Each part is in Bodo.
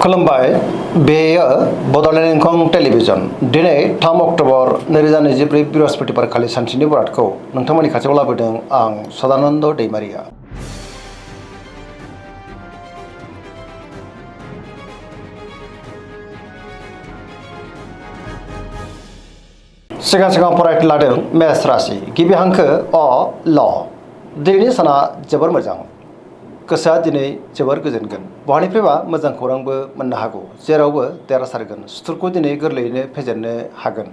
खुलुमबाय बेयो बड'लेण्ड इंखं टेलिभिजन दिनै 3 अक्ट'बर 2024 बृहस्पतिबार खालि सानसेनि बरादखौ नोंथांमोननि खाथियाव लाबोदों आं सदानन्द दैमारिया। सिगां फरायनो लादों मेष राशि गिबि हांखो अ ल दिनैनि साना जोबोर मोजां। गोसोआ दिनै जोबोर गोजोनगोन। बहानिफ्रायबा मोजां खौरांबो मोननो हागौ। जेरावबो देरहासारगोन। सुथुरखौ दिनै गोरलैयैनो फेजेननो हागोन।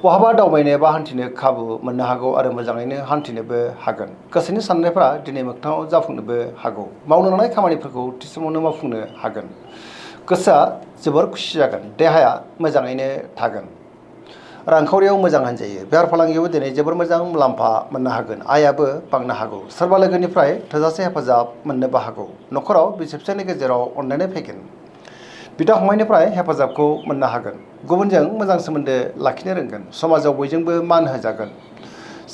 बहाबा दावबायनो एबा हान्थिनो खाबु मोननो हागौ आरो मोजाङैनो हान्थिनोबो हागोन। गोसोनि साननायफ्रा दिनै मोगथाङाव जाफुंनोबो हागौ। मावनो लानाय खामानिफोरखौ थि समावनो मावफुंनो हागोन। गोसोआ जोबोर खुसि जागोन। देहाया मोजाङैनो थागोन। रांखावरियाव मोजां होनजायो। बेफार फालांगियावबो दिनै जोबोर मोजां मुलाम्फा मोननो हागोन। आयाबो बांनो हागौ। सोरबा लोगोनिफ्राय थोजासे हेफाजाब मोननोबो हागौ। न'खराव बिसि फिसायनि गेजेराव अनलायनाय फैगोन। बिदा फंबायनिफ्राय हेफाजाबखौ मोननो हागोन। गुबुनजों मोजां सोमोन्दो लाखिनो रोंगोन। समाजाव बयजोंबो मान होजागोन।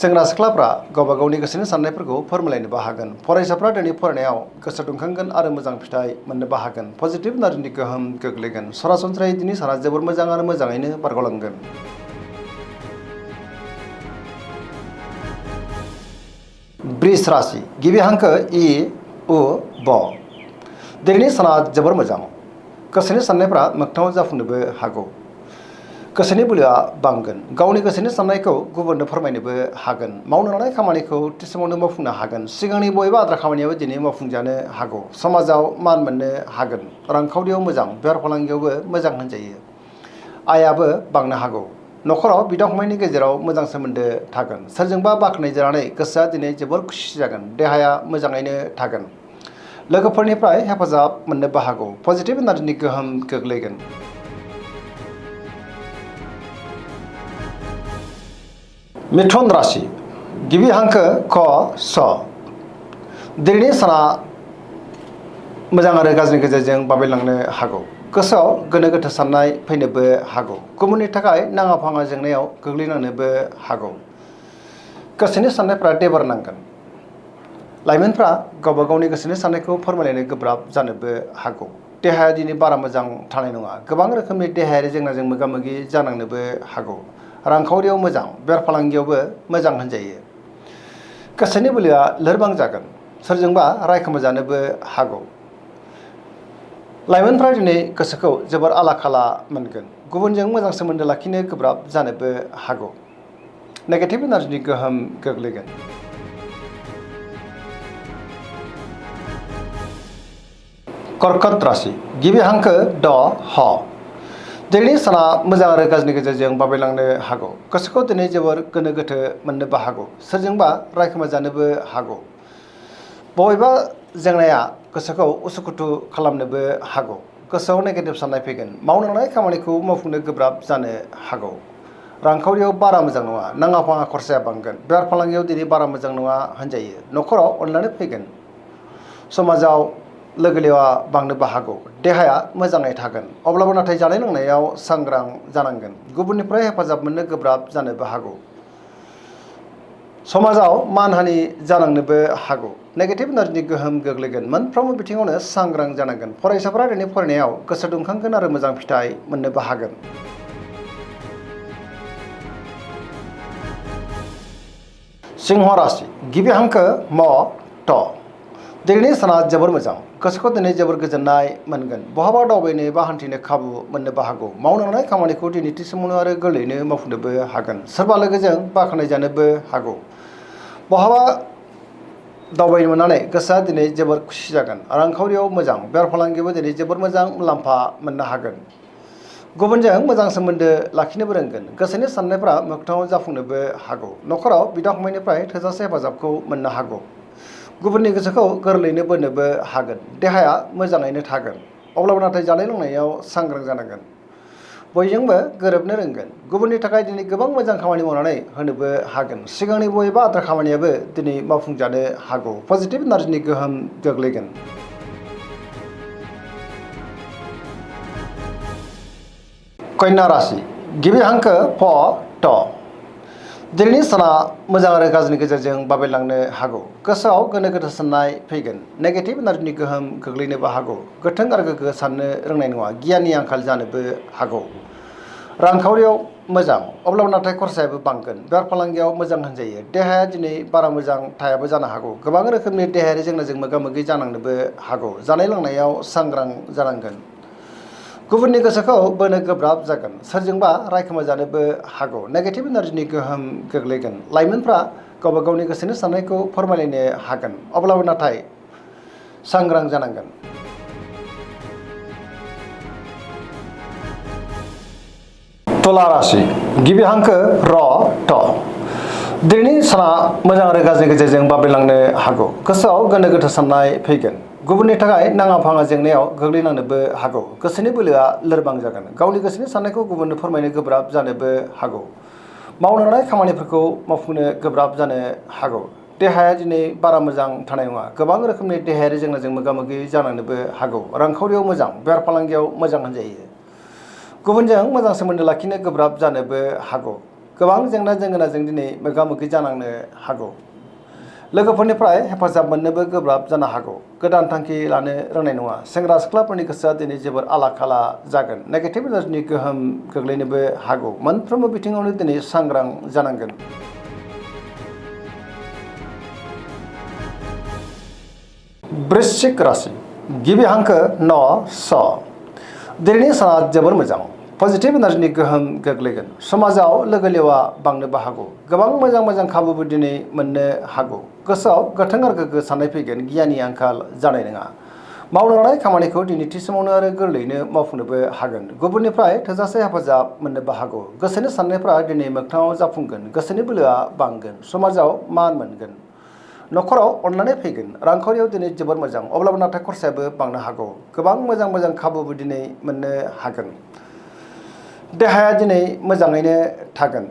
सेंग्रा सिख्लाफ्रा गावबा गावनि गोसोनि साननायफोरखौ फोरमायलायनोबो हागोन। फरायसाफ्रा दिनै फरायनायाव गोसो दुंखांगोन आरो मोजां फिथाइ मोननोबो हागोन। पजिटिभ एनार्जिनि गोहोम गोग्लैगोन। सरासनस्रायै दिनै साना जोबोर मोजां आरो मोजाङैनो बारग'लांगोन। वृष राशि गिबि हांखो इ उ ब दिनैनि साना जोबोर मोजां। गोसोनि साननायफ्रा मोगथाङाव जाफुंनोबो हागौ। गोसोनि बोलोआ बांगोन। गावनि गोसोनि साननायखौ गुबुननो फोरमायनोबो हागोन। मावनो लानाय खामानिखौ थि समावनो मावफुंनो हागोन। सिगांनि बबेबा आद्रा खामानियाबो दिनै मावफुंजानो हागौ। समाजाव मान मोननो हागोन। रांखावरियाव मोजां। बेफार फालांगियावबो मोजां होनजायो। आयाबो बांनो हागौ। न'खराव बिदा फंबायनि गेजेराव मोजां सोमोन्दो थागोन। सोरजोंबा बाख्नायजानानै गोसोआ दिनै जोबोर खुसि जागोन। देहाया मोजाङैनो थागोन। लोगोफोरनिफ्राय हेफाजाब मोननोबो हागौ। पजिटिभ एनार्जिनि गोहोम गोग्लैगोन। मिथुन राशि गिबि हांखो क स दिनैनि साना मोजां आरो गाज्रिनि गेजेरजों बाबेलांनो हागौ। गोसोआव गोनो गोथो साननाय फैनोबो हागौ। गुबुननि थाखाय नाङा फाङा जेंनायाव गोग्लैनांनोबो हागौ। गोसोनि साननायफ्रा देबार नांगोन। लाइमोनफ्रा गावबा गावनि गोसोनि साननायखौ फोरमायलायनो गोब्राब जानोबो हागौ। देहाया दिनै बारा मोजां थानाय नङा। गोबां रोखोमनि देहायारि जेंनाजों मोगा मोगि जानांनोबो हागौ। रांखावरियाव मोजां। बेफार फालांगियावबो मोजां होनजायो। गोसोनि बोलोआ लोरबां जागोन। सोरजोंबा रायखोमाजानोबो हागौ। लाइमोनफ्रा दिनै गोसोखौ जोबोर आला खाला मोनगोन। गुबुनजों मोजां सोमोन्दो लाखिनो गोब्राब जानोबो हागौ। नेगेटिभ एनार्जिनि गोहोम गोग्लैगोन। कर्कट राशि गिबि हांखो ड ह दिनैनि साना मोजां आरो गाज्रिनि गेजेरजों बाबेलांनो हागौ। गोसोखौ दिनै जोबोर गोनो गोथो मोननोबो हागौ। सोरजोंबा रायखोमाजानोबो हागौ। बबेबा जेंनाया गोसोखौ उसुखुथु खालामनोबो हागौ। गोसोआव नेगेटिभ साननाय फैगोन। मावनो लानाय खामानिखौ मावफुंनो गोब्राब जानो हागौ। रांखावरियाव बारा मोजां नङा। नाङा फाङा खरसाया बांगोन। बेफार फालांगियाव दिनै बारा मोजां नङा होनजायो। न'खराव अनलायनाय फैगोन। समाजाव लोगो लेवा बांनोबो हागौ। देहाया मोजाङै थागोन। अब्लाबो नाथाय जानाय लोंनायाव सांग्रां जानांगोन। गुबुननिफ्राय हेफाजाब मोननो गोब्राब जानोबो हागौ। समाजाव मानहानि जानांनोबो हागौ। नेगेटिभ एनार्जिनि गोहोम गोग्लैगोन। मोनफ्रोमबो बिथिङावनो सांग्रां जानांगोन। फरायसाफोरा दिनै फरायनायाव गोसो दुंखांगोन आरो मोजां फिथाइ मोननोबो हागोन। सिंह राशि गिबि हांखो म ट दिनैनि साना जोबोर मोजां। गोसोखौ दिनै जोबोर गोजोननाय मोनगोन। बहाबा दावबायनो एबा हान्थिनो खाबु मोननोबो हागौ। मावनो लानाय खामानिखौ दिनै थि समावनो आरो गोरलैयैनो मावफुंनोबो हागोन। सोरबा लोगोजों बाख्नायजानोबो हागौ। बहाबा दावबायनो मोननानै गोसोआ दिनै जोबोर खुसि जागोन। रांखावरियाव मोजां। बेफार फालांगियावबो दिनै जोबोर मोजां मुलाम्फा मोननो हागोन। गुबुनजों मोजां सोमोन्दो लाखिनोबो रोंगोन। गोसोनि साननायफ्रा मोगथाङाव जाफुंनोबो हागौ। न'खराव बिदा फंबायनिफ्राय थोजासे हेफाजाबखौ मोननो हागौ। गुबुननि गोसोखौ गोरलैयैनो बोनोबो हागोन। देहाया मोजाङैनो थागोन। अब्लाबो नाथाय जानाय लोंनायाव सांग्रां जानांगोन। बयजोंबो गोरोबनो रोंगोन। गुबुननि थाखाय दिनै गोबां मोजां खामानि मावनानै होनोबो हागोन। सिगांनि बबेबा आद्रा खामानियाबो दिनै मावफुंजानो हागौ। पजिटिभ एनार्जिनि गोहोम गोग्लैगोन। कन्या राशि गिबि हांखो फ ट दिनैनि साना मोजां आरो गाज्रिनि गेजेरजों बाबेलांनो हागौ। गोसोआव गोनो गोथो साननाय फैगोन। नेगेटिभ एनार्जिनि गोहोम गोग्लैनोबो हागौ। गोथों आरो गोग्गो साननो रोंनाय नङा। गियाननि आंखाल जानोबो हागौ। रांखावरियाव मोजां, अब्लाबो नाथाय खरसायाबो बांगोन। बेफार फालांगियाव मोजां होनजायो। देहाया दिनै बारा मोजां थायाबो जानो हागौ। गोबां रोखोमनि देहायारि जेंनाजों मोगा मोगि जानांनोबो हागौ। जानाय लोंनायाव सांग्रां जानांगोन। गुबुननि गोसोखौ बोनो गोब्राब जागोन। सोरजोंबा रायखोमाजानोबो हागौ। नेगेटिभ एनार्जिनि गोहोम गोग्लैगोन। लाइमोनफ्रा गावबा गावनि गोसोनि साननायखौ फोरमायलायनो हागोन, अब्लाबो नाथाय सांग्रां जानांगोन। तुला राशि गिबि हांखो र ट। दिनैनि साना मोजां आरो गाज्रिनि गेजेरजों बाबेलांनो हागौ। गोसोआव गोनो गोथो साननाय फैगोन। गुबुननि थाखाय नाङा फाङा जेंनायाव गोग्लैनांनोबो हागौ। गोसोनि बोलोआ लोरबां जागोन। गावनि गोसोनि साननायखौ गुबुननो फोरमायनो गोब्राब जानोबो हागौ। मावनो लानाय खामानिफोरखौ मावफुंनो गोब्राब जानो हागौ। देहाया दिनै बारा मोजां थानाय नङा। गोबां रोखोमनि देहायारि जेंनाजों मोगा मोगि जानांनोबो हागौ। रांखावरियाव मोजां, बेफार फालांगियाव मोजां होनजायो। गुबुनजों मोजां सोमोन्दो लाखिनो गोब्राब जानोबो हागौ। गोबां जेंना जेंगोनाजों दिनै मोगा मोगि जानांनो हागौ। लोगोफोरनिफ्राय हेफाजाब मोननोबो गोब्राब जानो हागौ। गोदान थांखि लानो रोंनाय नङा। सेंग्रा सिख्लाफोरनि गोसोआ दिनै जोबोर आला खाला जागोन। नेगेटिभ एनार्जिनि गोहोम गोग्लैनोबो हागौ। मोनफ्रोमबो बिथिङावनो दिनै सांग्रां जानांगोन। वृश्चिक राशि गिबि हांखो न स। दिनैनि साना जोबोर मोजां। पजिटिभ एनार्जिनि गोहोम गोग्लैगोन। समाजाव लोगो लेवा बांनोबो हागौ। गोबां मोजां मोजां खाबुबो दिनै मोननो हागौ। गोसोआव गोथों आरो गोग्गो साननाय फैगोन। गियाननि आंखाल जानाय नङा। मावनो लानाय खामानिखौ दिनै थि समावनो आरो गोरलैयैनो मावफुंनोबो हागोन। गुबुननिफ्राय थोजासे हेफाजाब मोननोबो हागौ। गोसोनि साननायफ्रा दिनै मोगथाङाव जाफुंगोन। गोसोनि बोलोआ बांगोन। समाजाव मान मोनगोन। न'खराव अननानै फैगोन। रांखावरियाव दिनै जोबोर मोजां, अब्लाबो नाथाय खरसायाबो बांनो हागौ। गोबां मोजां मोजां खाबुबो दिनै मोननो हागोन। देहाया दिनै मोजाङैनो थागोन।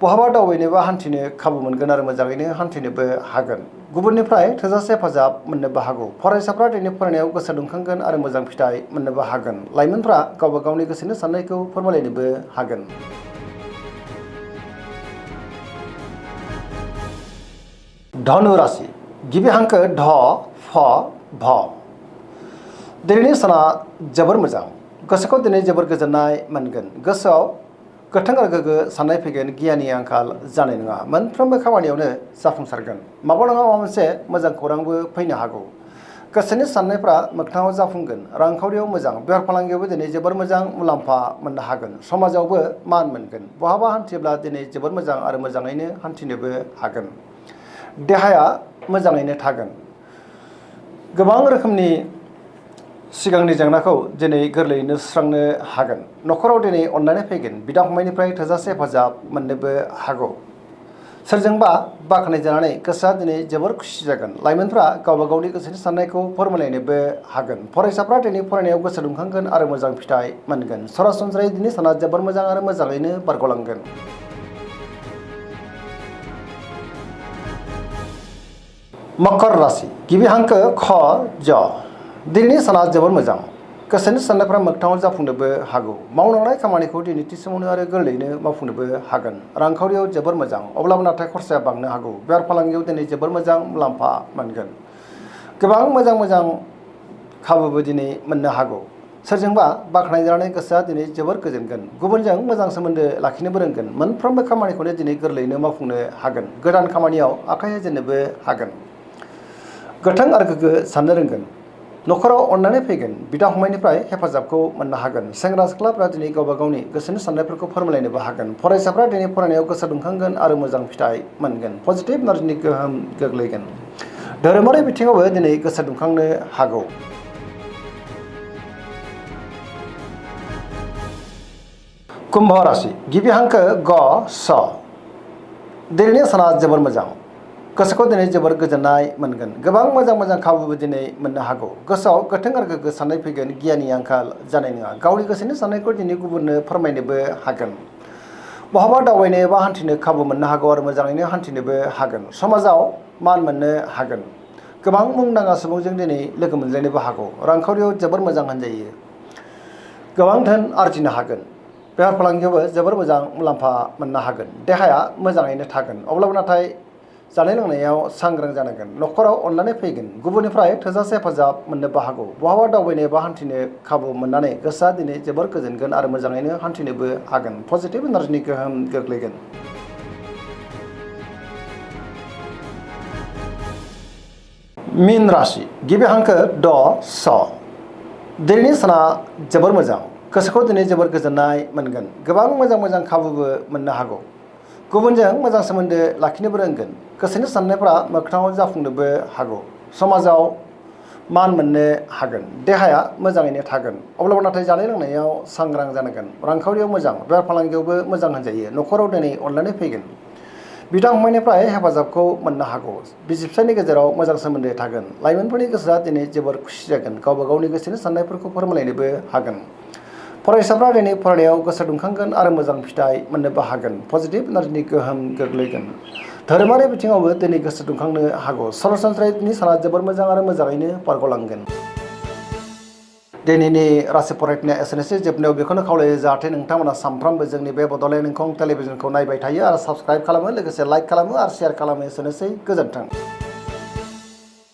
बहाबा दावबायनोबा हान्थिनो खाबु मोनगोन आरो मोजाङैनो हान्थिनोबो हागोन। गुबुननिफ्राय थोजासे हेफाजाब मोननोबो हागौ। फरायसाफ्रा दिनै फरायनायाव गोसो दुंखांगोन आरो मोजां फिथाइ मोननोबो हागोन। लाइमोनफ्रा गावबा गावनि गोसोनि साननायखौ फोरमायलायनोबो हागोन। धनु राशि गिबि हांखो ध फ भ। दिनैनि साना जोबोर मोजां। गोसोखौ दिनै जोबोर गोजोननाय मोनगोन। गोसोआव गोथों आरो गोग्गो साननाय फैगोन। गियाननि आंखाल जानाय नङा। मोनफ्रोमबो खामानियावनो जाफुंसारगोन। माबा नङा माबा मोनसे मोजां खौरांबो फैनो हागौ। गोसोनि साननायफ्रा मोगथाङाव जाफुंगोन। रांखावरियाव मोजां, बेफार फालांगियावबो दिनै जोबोर मोजां मुलाम्फा मोननो हागोन। समाजावबो मान मोनगोन। बहाबा हान्थियोब्ला दिनै जोबोर मोजां आरो मोजाङैनो हान्थिनोबो हागोन। देहाया मोजाङैनो थागोन। गोबां रोखोमनि सिगांनि जेंनाखौ दिनै गोरलैयैनो सुस्रांनो हागोन। न'खराव दिनै अननानै फैगोन। बिदा फंबायनिफ्राय थोजासे हेफाजाब मोननोबो हागौ। सोरजोंबा बाख्नायजानानै गोसोआ दिनै जोबोर खुसि जागोन। लाइमोनफ्रा गावबा गावनि गोसोनि साननायखौ फोरमायलायनोबो हागोन। फरायसाफ्रा दिनै फरायनायाव गोसो दुंखांगोन आरो मोजां फिथाइ मोनगोन। सरासनस्रायै दिनै साना जोबोर मोजां आरो मोजाङैनो बारग'लांगोन। मकर राशि गिबि हांखो ख ज। दिनैनि साना जोबोर मोजां। गोसोनि साननायफ्रा मोगथाङाव जाफुंनोबो हागौ। मावनो लानाय खामानिखौ दिनै थि समावनो आरो गोरलैयैनो मावफुंनोबो हागोन। रांखावरियाव जोबोर मोजां, अब्लाबो नाथाय खरसाया बांनो हागौ। बेफार फालांगियाव दिनै जोबोर मोजां मुलाम्फा मोनगोन। गोबां मोजां मोजां खाबुबो दिनै मोननो हागौ। सोरजोंबा बाख्नायजानानै गोसोआ दिनै जोबोर गोजोनगोन। गुबुनजों मोजां सोमोन्दो लाखिनोबो रोंगोन। मोनफ्रोमबो खामानिखौनो दिनै गोरलैयैनो मावफुंनो हागोन। गोदान खामानियाव आखाइ होजेननोबो हागोन। गोथों आरो गोग्गो साननो रोंगोन। न'खराव अननानै फैगोन। बिदा फंबायनिफ्राय हेफाजाबखौ मोननो हागोन। सेंग्रा सिख्लाफ्रा दिनै गावबा गावनि गोसोनि साननायफोरखौ फोरमायलायनोबो हागोन। फरायसाफ्रा दिनै फरायनायाव गोसो दुंखांगोन आरो मोजां फिथाइ मोनगोन। पजिटिभ एनार्जिनि गोहोम गोग्लैगोन। धोरोमारि बिथिङावबो दिनै गोसो दुंखांनो हागौ। कुम्भ राशि गिबि हांखो ग स। दिनैनि साना जोबोर मोजां। गोसोखौ दिनै जोबोर गोजोननाय मोनगोन। गोबां मोजां मोजां खाबुबो दिनै मोननो हागौ। गोसोआव गोथों आरो गोग्गो साननाय फैगोन। गियाननि आंखाल जानाय नङा। गावनि गोसोनि साननायखौ दिनै गुबुननो फोरमायनोबो हागोन। बहाबा दावबायनो एबा हान्थिनो खाबु मोननो हागौ आरो मोजाङैनो हान्थिनोबो हागोन। समाजाव मान मोननो हागोन। गोबां मुंदांखा सुबुंजों दिनै लोगो मोनलायनोबो हागौ। रांखावरियाव जोबोर मोजां होनजायो। गोबां धोन आरजिनो हागोन। बेफार फालांगियावबो जोबोर मोजां मुलाम्फा मोननो हागोन। देहाया मोजाङैनो थागोन। अब्लाबो नाथाय जानाय लोंनायाव सांग्रां जानांगोन। न'खराव अननानै फैगोन। गुबुननिफ्राय थोजासे हेफाजाब मोननोबो हागौ। बहाबा दावबायनो एबा हान्थिनो खाबु मोननानै गोसोआ दिनै जोबोर गोजोनगोन आरो मोजाङैनो हान्थिनोबो हागोन। पजिटिभ एनार्जिनि गोहोम गोग्लैगोन। मीन राशि गिबि हांखो ड स। दिनैनि साना जोबोर मोजां। गोसोखौ दिनै जोबोर गोजोननाय मोनगोन। गोबां मोजां खाबुबो मोननो हागौ। गुबुनजों मोजां सोमोन्दो लाखिनोबो रोंगोन। गोसोनि साननायफ्रा मोगथाङाव जाफुंनोबो हागौ। समाजाव मान मोननो हागोन। देहाया मोजाङैनो थागोन। अब्लाबो नाथाय जानाय लोंनायाव सांग्रां जानांगोन। रांखावरियाव मोजां, बेफार फालांगियावबो मोजां होनजायो। न'खराव दिनै अननानै फैगोन। बिदा फंबायनिफ्राय हेफाजाबखौ मोननो हागौ। बिसि फिसायनि गेजेराव मोजां सोमोन्दो थागोन। लाइमोनफोरनि गोसोआ दिनै जोबोर खुसि जागोन। गावबा गावनि गोसोनि साननायफोरखौ फोरमायलायनोबो हागोन। फरायसाफ्रा दिनै फरायनायाव गोसो दुंखांगोन आरो मोजां फिथाइ मोननोबो हागोन। पजिटिभ एनार्जिनि गोहोम गोग्लैगोन। धोरोमारि बिथिङावबो दिनै गोसो दुंखांनो हागौ। सरासनस्रायै दिनै साना जोबोर मोजां आरो मोजाङैनो बारग'लांगोन। दिनैनि राशि फरायनाया एसेनोसै। जोबनायाव बेखौनो खावलायो जाहाथे नोंथांमोना सानफ्रामबो जोंनि बे बड'लेण्ड इंखं टेलिभिजनखौ नायबाय थायो आरो साबस्क्राइब खालामो, लोगोसे लाइक खालामो आरो शेयार खालामो। एसेनोसै, गोजोन्थों।